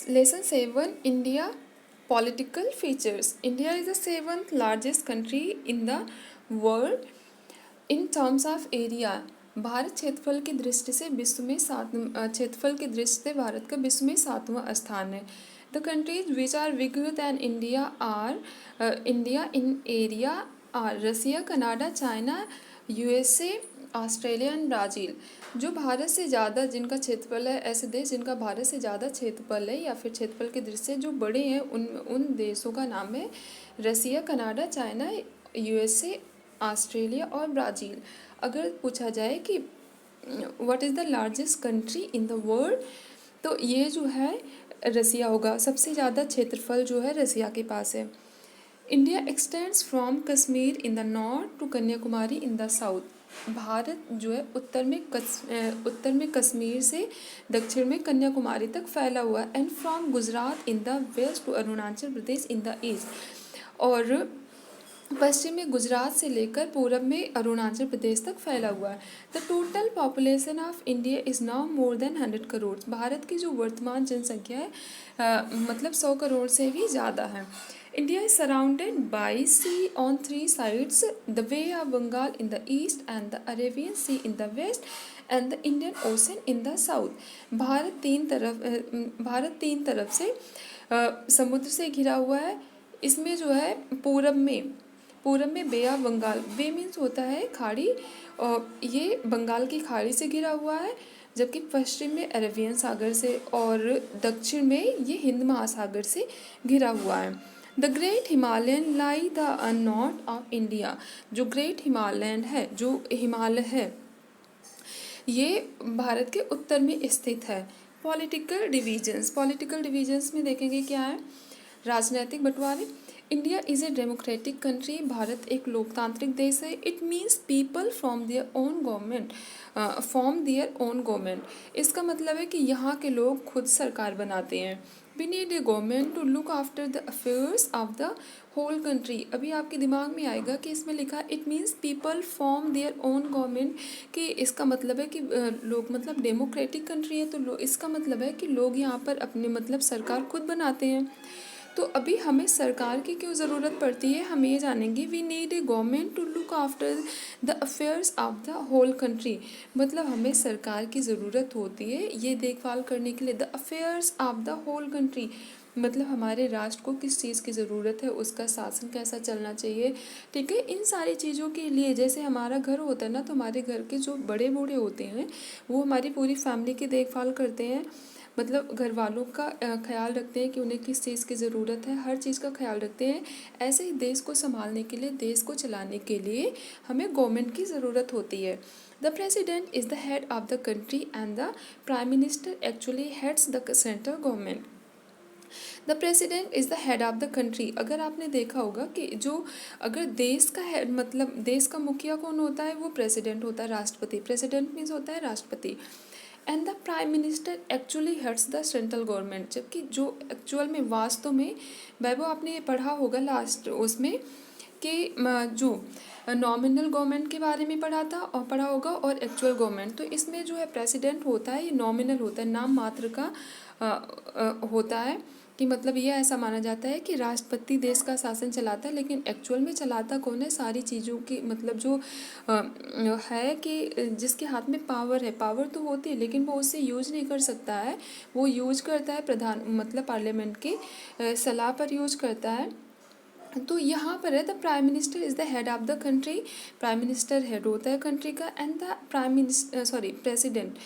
Lesson 7, India Political Features. India is the seventh largest country in the world in terms of area. Bharat क्षेत्रफल की दृष्टि से भारत का विश्व में 7वां स्थान है. The countries which are bigger than India are India in area are Russia, Canada, China, USA, Australia and Brazil. जो भारत से ज़्यादा जिनका क्षेत्रफल है, ऐसे देश जिनका भारत से ज़्यादा क्षेत्रफल है या फिर क्षेत्रफल की दृष्टि से जो बड़े हैं, उन देशों का नाम है रसिया, कनाडा, चाइना, यूएसए, ऑस्ट्रेलिया और ब्राज़ील. अगर पूछा जाए कि what is the largest country in the world, तो ये जो है रसिया होगा. सबसे ज़्यादा क्षेत्रफल जो है रसिया के पास है. India extends from Kashmir in the north to Kanyakumari in the south. Bharat जो है उत्तर में कश्मीर से दक्षिण में कन्याकुमारी तक फैला हुआ है. And from Gujarat in the west to Arunachal Pradesh in the east. और पश्चिम में गुजरात से लेकर पूरब में अरुणाचल प्रदेश तक फैला हुआ है. The total population of India is now more than 100 crore. Bharat की जो वर्तमान जनसंख्या है मतलब 100 करोड़ से भी ज़्यादा है. India is surrounded by sea on 3 sides, the Bay of Bengal in the east and the Arabian Sea in the west and the Indian Ocean in the south. Bharat तीन तरफ से समुद्र से घिरा हुआ है. इसमें जो है पूरब में बे ऑफ बंगाल, बे मीन्स होता है खाड़ी, और ये बंगाल की खाड़ी से घिरा हुआ है. जबकि पश्चिम में अरेबियन सागर से और दक्षिण में ये हिंद महासागर से घिरा हुआ है. The great Himalayan lie the north of India. जो ग्रेट हिमालयन है, जो हिमालय है, ये भारत के उत्तर में स्थित है. पॉलिटिकल डिवीजन्स में देखेंगे क्या है. राजनीतिक बंटवारे. India is a democratic country. Bharat एक लोकतांत्रिक देश है. It means people from their own government. इसका मतलब है कि यहाँ के लोग खुद सरकार बनाते हैं. We need a government to look after the affairs of the whole country. अभी आपके दिमाग में आएगा कि इसमें लिखा it means people from their own government, कि इसका मतलब है कि लोग मतलब डेमोक्रेटिक कंट्री है तो इसका मतलब है कि लोग यहाँ पर अपने मतलब सरकार खुद बनाते हैं. तो अभी हमें सरकार की क्यों ज़रूरत पड़ती है, हम ये जानेंगे. We need a government to look after the affairs of the whole country. मतलब हमें सरकार की ज़रूरत होती है ये देखभाल करने के लिए. The affairs of the whole country मतलब हमारे राष्ट्र को किस चीज़ की ज़रूरत है, उसका शासन कैसा चलना चाहिए. ठीक है, इन सारी चीज़ों के लिए जैसे हमारा घर होता है ना, तो हमारे घर के जो बड़े बूढ़े होते हैं वो हमारी पूरी फैमिली की देखभाल करते हैं. मतलब घर वालों का ख्याल रखते हैं कि उन्हें किस चीज़ की ज़रूरत है, हर चीज़ का ख्याल रखते हैं. ऐसे ही देश को संभालने के लिए, देश को चलाने के लिए हमें गवर्नमेंट की ज़रूरत होती है. The president is the head of the country and the prime minister actually heads the central government. The president is the head of the country. अगर आपने देखा होगा कि जो अगर देश का हेड मतलब देश का मुखिया कौन होता है, वो प्रेसिडेंट होता है, राष्ट्रपति. प्रेसिडेंट मीन्स होता है राष्ट्रपति. And the prime minister actually heads the central government. जबकि जो एक्चुअल में वास्तव में वैभव आपने ये पढ़ा होगा लास्ट उसमें कि जो नॉमिनल गवर्नमेंट के बारे में पढ़ा होगा और एक्चुअल गवर्नमेंट. तो इसमें जो है प्रेसिडेंट होता है ये नॉमिनल होता है, नाम मात्र का होता है. कि मतलब ये ऐसा माना जाता है कि राष्ट्रपति देश का शासन चलाता है, लेकिन एक्चुअल में चलाता कौन है, सारी चीज़ों की मतलब जो है कि जिसके हाथ में पावर है, पावर तो होती है लेकिन वो उससे यूज नहीं कर सकता है. वो यूज करता है प्रधान मतलब पार्लियामेंट की सलाह पर यूज करता है. तो यहाँ पर है the prime minister is the head of the country. Prime minister head होता है कंट्री का. And the president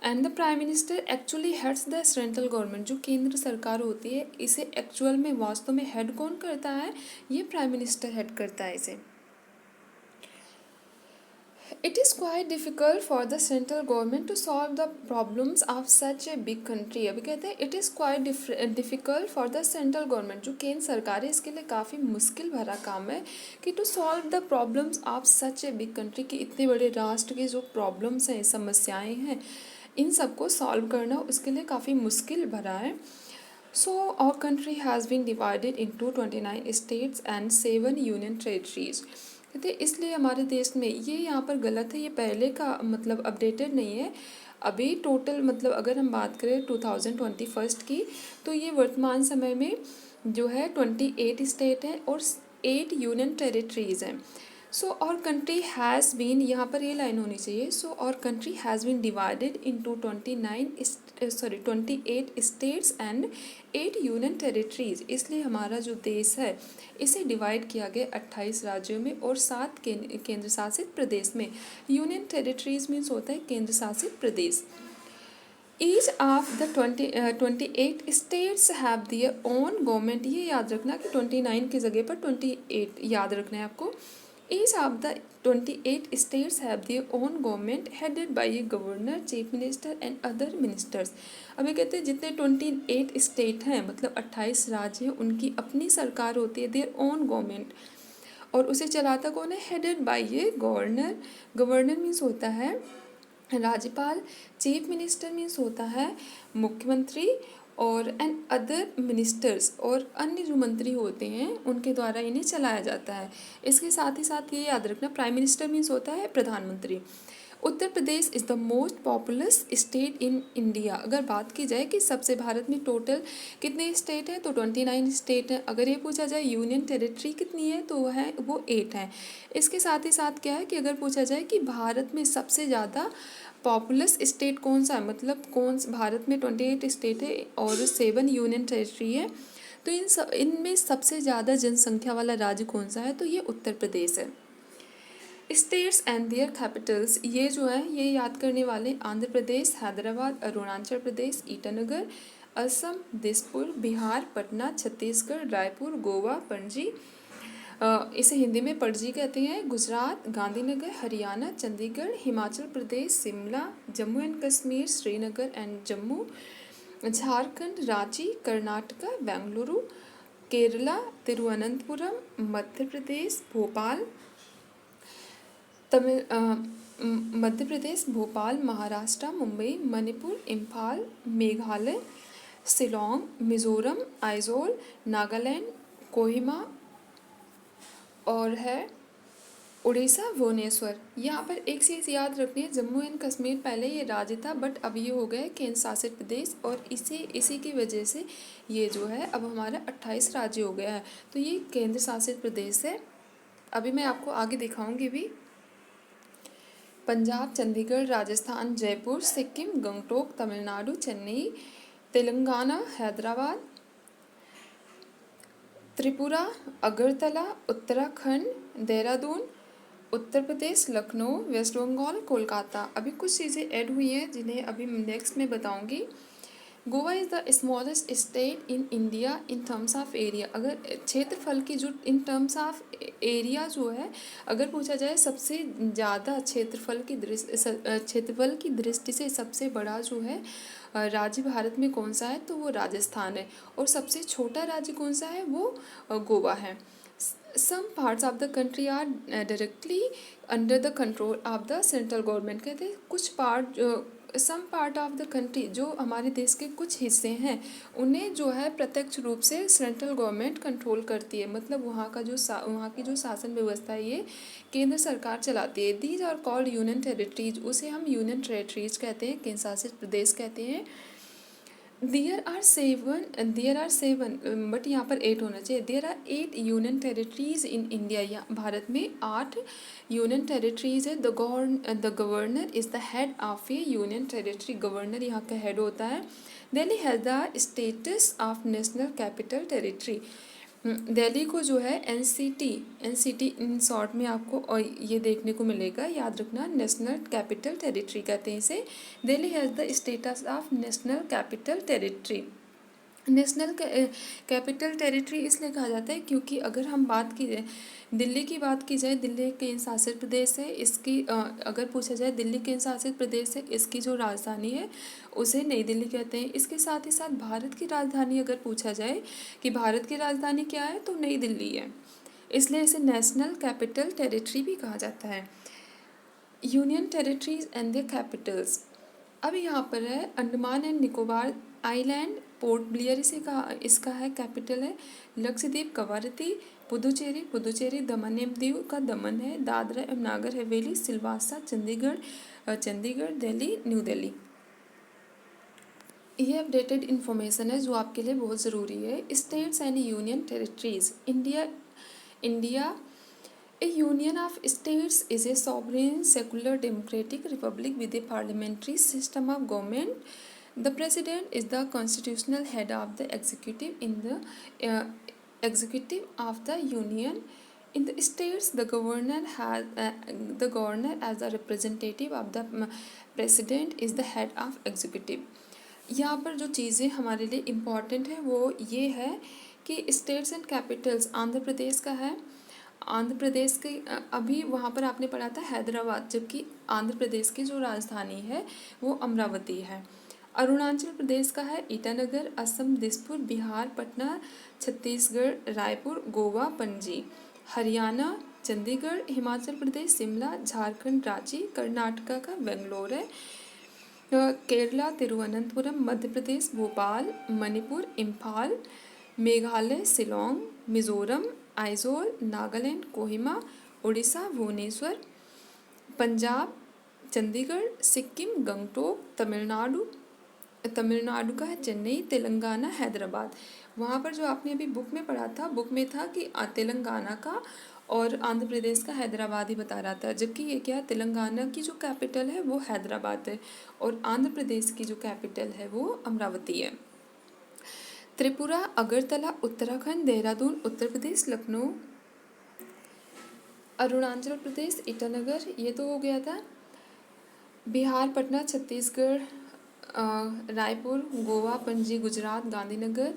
and the prime minister actually heads the central government. जो केंद्र सरकार होती है इसे एक्चुअल में वास्तव में हेड कौन करता है, ये प्राइम मिनिस्टर हेड करता है इसे. It is quite difficult for the central government to solve the problems of such a big country. अभी कहते हैं it is quite difficult for the central government. जो केंद्र सरकार है इसके लिए काफ़ी मुश्किल भरा काम है कि to solve the problems of such a big country, कि इतने बड़े राष्ट्र के जो प्रॉब्लम्स हैं, समस्याएं हैं, इन सबको सॉल्व करना उसके लिए काफ़ी मुश्किल भरा है. So our country has been divided into 29 states and 7 union territories. कहते इसलिए हमारे देश में ये यहाँ पर गलत है, ये पहले का मतलब अपडेटेड नहीं है. अभी टोटल मतलब अगर हम बात करें 2021 की, तो ये वर्तमान समय में जो है 28 स्टेट हैं और 8 यूनियन टेरिटरीज़ हैं। सो और कंट्री हैज़ बीन, यहाँ पर ये लाइन होनी चाहिए, सो और country has been divided into 28 states and 8 union territories. इसलिए हमारा जो देश है इसे डिवाइड किया गया 28 राज्यों में और 7 केंद्र शासित प्रदेश में। यूनियन टेरिटरीज मीन्स होता है केंद्र शासित प्रदेश। Each of the 28 states have their own government. ये याद रखना कि 29 की जगह पर 28 याद रखना है आपको। Each of the 28 states have their own government headed by a governor, chief minister and other ministers. अभी कहते हैं जितने 28 स्टेट हैं मतलब 28 राज्य हैं, उनकी अपनी सरकार होती है, देयर ओन गवर्नमेंट, और उसे चलाता कौन है? Headed by a governor. Governor means होता है राज्यपाल, चीफ मिनिस्टर मीन्स होता है मुख्यमंत्री, और एंड अदर मिनिस्टर्स और अन्य जो मंत्री होते हैं उनके द्वारा इन्हें चलाया जाता है। इसके साथ ही साथ ये याद रखना प्राइम मिनिस्टर मीन्स होता है प्रधानमंत्री। Uttar Pradesh is the most populous state in India. अगर बात की जाए कि सबसे भारत में टोटल कितने स्टेट हैं तो 29 स्टेट हैं। अगर ये पूछा जाए यूनियन टेरिटरी कितनी है तो वो 8 हैं। इसके साथ ही साथ क्या है कि अगर पूछा जाए कि भारत में सबसे ज़्यादा पॉपुलस स्टेट कौन सा है, मतलब भारत में 28 स्टेट है और 7 यूनियन टेरिटरी है, तो इनमें सबसे ज़्यादा जनसंख्या वाला राज्य कौन सा है तो ये उत्तर प्रदेश है। स्टेट्स एंड देयर कैपिटल्स, ये जो है ये याद करने वाले आंध्र प्रदेश, हैदराबाद, अरुणाचल प्रदेश, ईटानगर, असम, दिसपुर, बिहार, पटना, छत्तीसगढ़, रायपुर, गोवा, पणजी, इसे हिंदी में पणजी कहते हैं, गुजरात, गांधीनगर, हरियाणा, चंडीगढ़, हिमाचल प्रदेश, शिमला, जम्मू एंड कश्मीर, श्रीनगर एंड जम्मू, झारखंड, रांची, कर्नाटका, बेंगलुरु, केरला, तिरुवनंतपुरम, मध्य प्रदेश, भोपाल, मध्य प्रदेश, भोपाल, महाराष्ट्र, मुंबई, मणिपुर, इम्फाल, मेघालय, शिलोंग, मिजोरम, आइजोल, नागालैंड, कोहिमा और है उड़ीसा, भुवनेश्वर। यहाँ पर एक चीज़ याद रखनी है, जम्मू एंड कश्मीर पहले ये राज्य था बट अब ये हो गए केंद्र शासित प्रदेश, और इसी की वजह से ये जो है अब हमारा 28 राज्य हो गया है, तो ये केंद्र शासित प्रदेश है। अभी मैं आपको आगे दिखाऊंगी भी। पंजाब, चंडीगढ़, राजस्थान, जयपुर, सिक्किम, गंगटोक, तमिलनाडु, चेन्नई, तेलंगाना, हैदराबाद, त्रिपुरा, अगरतला, उत्तराखंड, देहरादून, उत्तर प्रदेश, लखनऊ, वेस्ट बंगाल, कोलकाता। अभी कुछ चीज़ें ऐड हुई हैं जिन्हें अभी नेक्स्ट में बताऊंगी। Goa is the smallest state in India in terms of area. अगर क्षेत्रफल की जो इन टर्म्स ऑफ एरिया जो है अगर पूछा जाए सबसे ज़्यादा क्षेत्रफल की दृष्टि से सबसे बड़ा जो है राज्य भारत में कौन सा है तो वो राजस्थान है, और सबसे छोटा राज्य कौन सा है वो गोवा है। Some parts of the country are directly under the control of the central government. कहते हैं कुछ some part of the country, जो हमारे देश के कुछ हिस्से हैं उन्हें जो है प्रत्यक्ष रूप से सेंट्रल गवर्नमेंट कंट्रोल करती है, मतलब वहाँ की जो शासन व्यवस्था है ये केंद्र सरकार चलाती है। These are called union territories, उसे हम यूनियन टेरिटरीज कहते हैं, केंद्र शासित प्रदेश कहते हैं। देयर आर सेवन बट यहाँ पर 8 होना चाहिए। There are 8 union territories in India. यहाँ भारत में 8 यूनियन टेरिटरीज है। The governor is the head of a union territory. Governor यहाँ का हेड होता है। Delhi has the status of national capital territory. Delhi को जो है एनसीटी इन शॉर्ट में आपको और ये देखने को मिलेगा, याद रखना, नेशनल कैपिटल टेरिटरी कहते हैं इसे। Delhi has the status of national capital territory. National capital territory इसलिए कहा जाता है क्योंकि अगर हम बात की जाए दिल्ली की बात की जाए, दिल्ली केंद्र शासित प्रदेश है। इसकी अगर पूछा जाए दिल्ली केंद्र शासित प्रदेश है, इसकी जो राजधानी है उसे नई दिल्ली कहते हैं। इसके साथ ही साथ भारत की राजधानी अगर पूछा जाए कि भारत की राजधानी क्या है तो नई दिल्ली है, इसलिए इसे नेशनल कैपिटल टेरिटरी भी कहा जाता है। Union territories and the capitals. अब यहाँ पर है Andaman and Nicobar island, Port Blair इसका है कैपिटल है। लक्षद्वीप कवरत्ती, पुदुचेरी दमन एवं दीव का है। दादरा एवं नागर हवेली, सिलवासा, चंडीगढ़, दिल्ली, न्यू दिल्ली। ये अपडेटेड इन्फॉर्मेशन है जो आपके लिए बहुत ज़रूरी है। States and union territories. India A union of states is a sovereign, secular, democratic republic with a parliamentary system of government. The president is the constitutional head of the executive in the executive of the union. In the states, the governor as the representative of the president is the head of executive. यहाँ पर जो चीज़ें हमारे लिए important है वो ये है कि states and Capitals Andhra Pradesh का है। आंध्र प्रदेश के अभी वहाँ पर आपने पढ़ा था हैदराबाद, जबकि आंध्र प्रदेश की जो राजधानी है वो अमरावती है। अरुणाचल प्रदेश का है ईटानगर, असम दिसपुर, बिहार पटना, छत्तीसगढ़ रायपुर, गोवा पणजी, हरियाणा चंडीगढ़, हिमाचल प्रदेश शिमला, झारखंड रांची, कर्नाटका का बेंगलोर है, केरला तिरुवनंतपुरम, मध्य प्रदेश भोपाल, मणिपुर इम्फाल, मेघालय शिलोंग, मिजोरम आइजोल, नागालैंड कोहिमा, उड़ीसा भुवनेश्वर, पंजाब चंडीगढ़, सिक्किम गंगटोक, तमिलनाडु का है चेन्नई, तेलंगाना हैदराबाद। वहाँ पर जो आपने अभी बुक में पढ़ा था, बुक में था कि तेलंगाना का और आंध्र प्रदेश का हैदराबाद ही बता रहा था, जबकि ये क्या, तेलंगाना की जो कैपिटल है वो हैदराबाद है और आंध्र प्रदेश की जो कैपिटल है वो अमरावती है। त्रिपुरा अगरतला उत्तराखंड, देहरादून उत्तर प्रदेश, लखनऊ अरुणाचल प्रदेश, ईटानगर ये तो हो गया था, बिहार पटना, छत्तीसगढ़ रायपुर, गोवा पणजी गुजरात, गांधीनगर,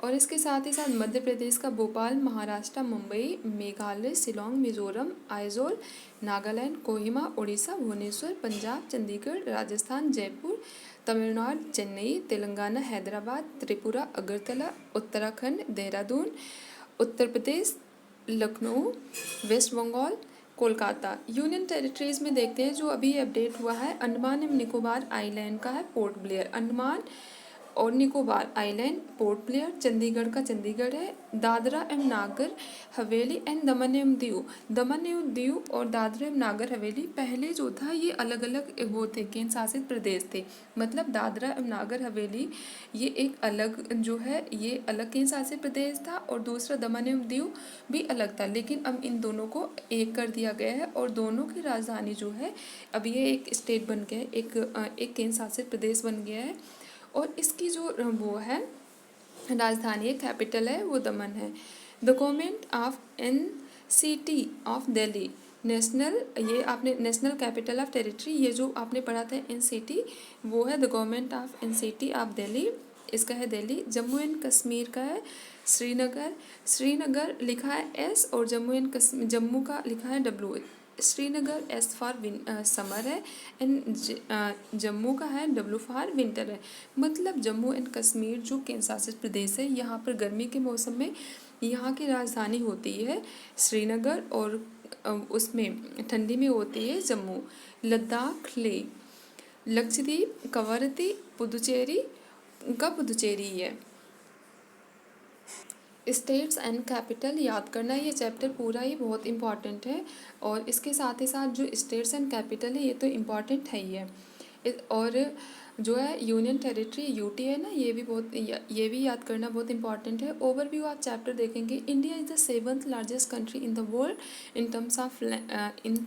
और इसके साथ ही साथ मध्य प्रदेश का Bhopal, Maharashtra Mumbai, Meghalaya Shillong, Mizoram Aizawl, Nagaland Kohima, Orissa Bhubaneswar, Punjab Chandigarh, Rajasthan Jaipur, Tamil Nadu Chennai, Telangana Hyderabad, Tripura Agartala, Uttarakhand Dehradun, Uttar Pradesh Lucknow, West Bengal Kolkata. Union territories में देखते हैं जो अभी अपडेट हुआ है, अंडमान एवं निकोबार आइलैंड का है पोर्ट ब्लेयर, अंडमान और Nicobar island port Blair, Chandigarh का चंडीगढ़ है, दादरा एवं नागर हवेली एंड दमन एवं दीव और दादरा एवं नागर हवेली पहले जो था ये अलग अलग वो थे, केंद्र शासित प्रदेश थे। मतलब दादरा एवं नागर हवेली ये एक अलग जो है ये अलग केंद्र शासित प्रदेश था और दूसरा दमन एवं दीव भी अलग था, लेकिन अब इन दोनों को एक कर दिया गया है और दोनों की राजधानी जो है अब ये एक स्टेट बन गया है, एक केंद्र शासित प्रदेश बन गया है और इसकी जो वो है राजधानी है, कैपिटल है वो दमन है। The government of NCT of Delhi, national, ये आपने नेशनल कैपिटल ऑफ टेरिटरी, ये जो आपने पढ़ा था NCT वो है the government of NCT of Delhi, इसका है दिल्ली। जम्मू एंड कश्मीर का है श्रीनगर लिखा है S और जम्मू का लिखा है W। Srinagar S for summer है एंड जम्मू का है W फॉर विंटर है। मतलब जम्मू एंड कश्मीर जो केंद्र शासित प्रदेश है यहाँ पर गर्मी के मौसम में यहाँ की राजधानी होती है श्रीनगर और उसमें ठंडी में होती है जम्मू। लद्दाख ले, लक्षद्वीप कवरत्ती, पुदुचेरी का पुदुचेरी है। स्टेट्स एंड कैपिटल याद करना, ये चैप्टर पूरा ही बहुत इंपॉर्टेंट है और इसके साथ ही साथ जो स्टेट्स एंड कैपिटल है ये तो इम्पॉर्टेंट है ही है। और जो है यूनियन टेरिटरी UT है ना, ये भी याद करना बहुत इंपॉर्टेंट है। ओवरव्यू आप चैप्टर देखेंगे। India is the 7th largest country in the world in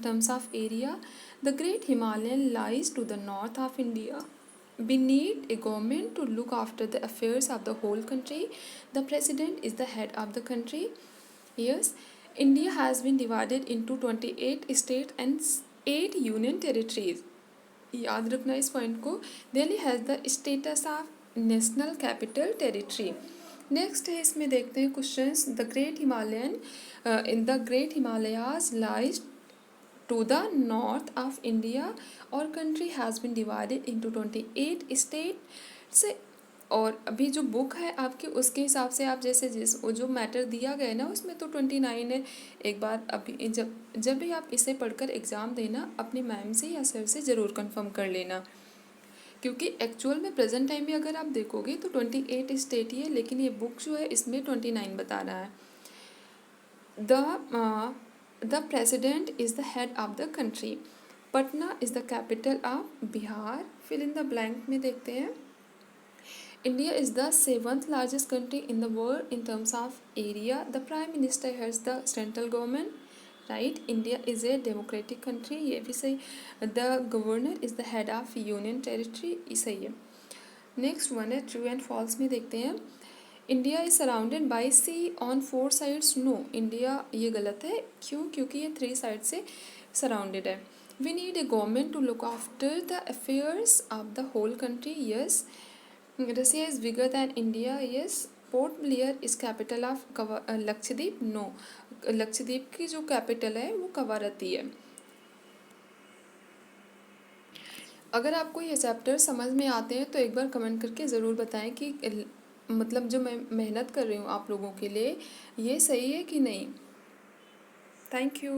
terms of area. The great Himalayan lies to the north of India. We need a government to look after the affairs of the whole country. The president is the head of the country. Yes, India has been divided into 28 states and 8 union territories. याद रखना इस point को। Delhi has the status of national capital territory. Next है, इसमें देखते हैं questions. The great Himalayas lies to the north of India, our country has been divided into 28 states। और अभी जो बुक है आपकी उसके हिसाब से आप जैसे वो जो मैटर दिया गया है ना उसमें तो 29 है। एक बार अभी जब भी आप इसे पढ़कर एग्ज़ाम देना अपनी मैम से या सर से ज़रूर कंफर्म कर लेना, क्योंकि एक्चुअल में प्रेजेंट टाइम में अगर आप देखोगे तो 28 स्टेट ही है, लेकिन ये बुक जो है इसमें 29 बता रहा है। The president is the head of the country. Patna is the capital of Bihar. Fill in the blank में देखते हैं। India is the seventh largest country in the world in terms of area. The Prime Minister heads the central government. Right? India is a democratic country. ये भी सही. The governor is the head of union territory. ये सही है. Next one है true and false में देखते हैं. India is surrounded by sea on 4 sides. No, India ये गलत है. क्यों? क्योंकि ये 3 साइड से सराउंडेड है. We need a government to look after the affairs of the whole country. Yes. Russia is bigger than India. Yes. Port Blair is capital of Lakshadweep. No, Lakshadweep की जो कैपिटल है वो कवारत्ती है. अगर आपको ये चैप्टर समझ में आते हैं तो एक बार कमेंट करके ज़रूर बताएं कि मतलब जो मैं मेहनत कर रही हूँ आप लोगों के लिए ये सही है कि नहीं. Thank you.